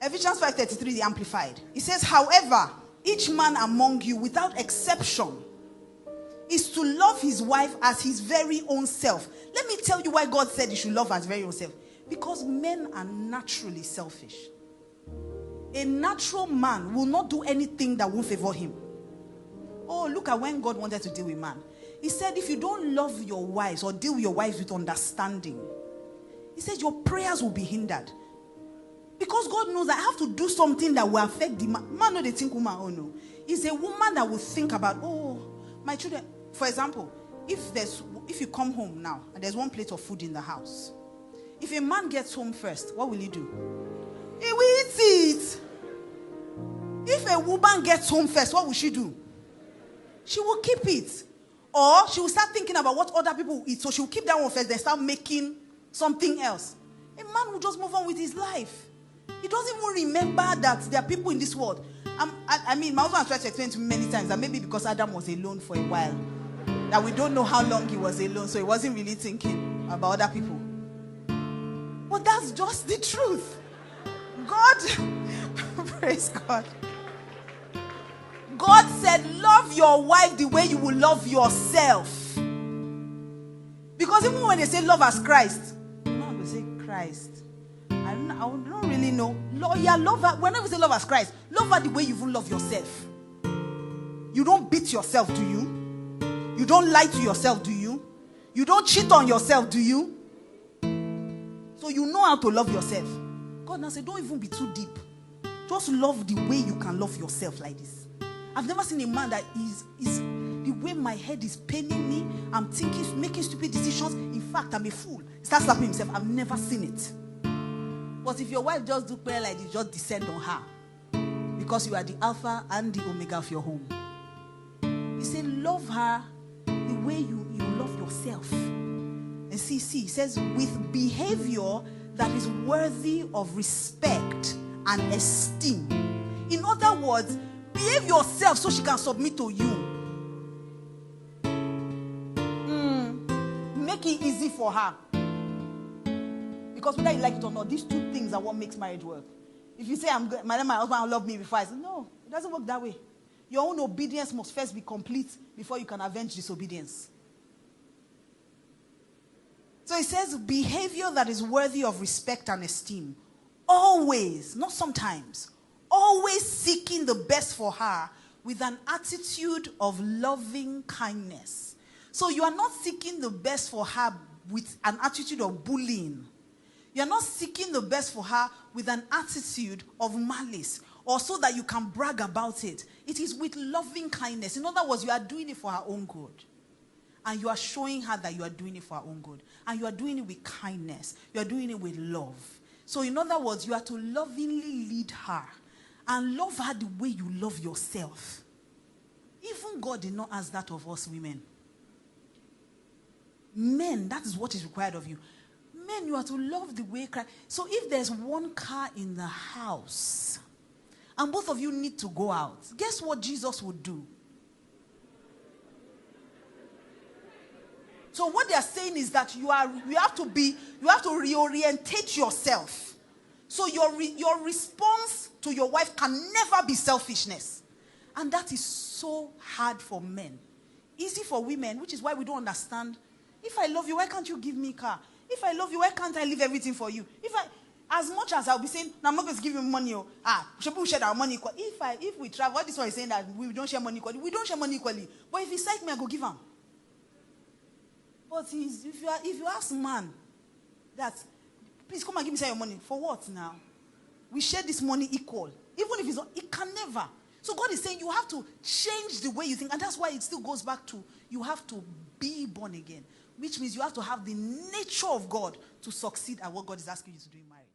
Ephesians 5:33, the Amplified. It says, however, each man among you, without exception, is to love his wife as his very own self. Let me tell you why God said you should love as very own self. Because men are naturally selfish. A natural man will not do anything that won't favor him. Oh, look at when God wanted to deal with man. He said, if you don't love your wives or deal with your wives with understanding, he said your prayers will be hindered. Because God knows that I have to do something that will affect the man. Man, no, they think woman, oh no. It's a woman that will think about, oh, my children. For example, if you come home now and there's one plate of food in the house, if a man gets home first, what will he do? He will eat it. If a woman gets home first, what will she do? She will keep it. Or she will start thinking about what other people will eat. So she will keep that one first, then start making something else. A man will just move on with his life. He doesn't even remember that there are people in this world. I mean, my husband has tried to explain to me many times that maybe because Adam was alone for a while, that we don't know how long he was alone, so he wasn't really thinking about other people. But that's just the truth. God, praise God. God said, love your wife the way you will love yourself. Because even when they say love as Christ, no, they say Christ. I don't really know. Yeah, love her. Whenever we say love as Christ, love her the way you will love yourself. You don't beat yourself, do you? You don't lie to yourself, do you? You don't cheat on yourself, do you? So you know how to love yourself. God now said, don't even be too deep. Just love the way you can love yourself like this. I've never seen a man that is the way my head is paining me. I'm thinking, making stupid decisions. In fact, I'm a fool. He starts slapping himself. I've never seen it. But if your wife just do prayer like this, just descend on her. Because you are the Alpha and the Omega of your home. He said, love her the way you love yourself. And see, he says, with behavior that is worthy of respect and esteem. In other words, behave yourself so she can submit to you. Make it easy for her. Because whether you like it or not, these two things are what makes marriage work. If you say, my husband will love me before, I say, no, it doesn't work that way. Your own obedience must first be complete before you can avenge disobedience. So it says, behavior that is worthy of respect and esteem. Always, not sometimes, always seeking the best for her with an attitude of loving kindness. So you are not seeking the best for her with an attitude of bullying. You are not seeking the best for her with an attitude of malice or so that you can brag about it. It is with loving kindness. In other words, you are doing it for her own good. And you are showing her that you are doing it for her own good. And you are doing it with kindness. You are doing it with love. So in other words, you are to lovingly lead her and love her the way you love yourself. Even God did not ask that of us women. Men, that is what is required of you. Men, you are to love the way Christ. So if there's one car in the house and both of you need to go out, guess what Jesus would do? So what they are saying is that you have to reorientate yourself. So your response to your wife can never be selfishness. And that is so hard for men. Easy for women, which is why we don't understand. If I love you, why can't you give me a car? If I love you, why can't I leave everything for you? As much as I'll be saying, no, I'm not going to give you money. Should we share our money equally? If we travel, what this one is saying that we don't share money equally. We don't share money equally. But if he like me, I go give him. But if you ask man that, please come and give me some of your money. For what now? We share this money equal. Even if it's not, it can never. So God is saying you have to change the way you think. And that's why it still goes back to you have to be born again. Which means you have to have the nature of God to succeed at what God is asking you to do in marriage.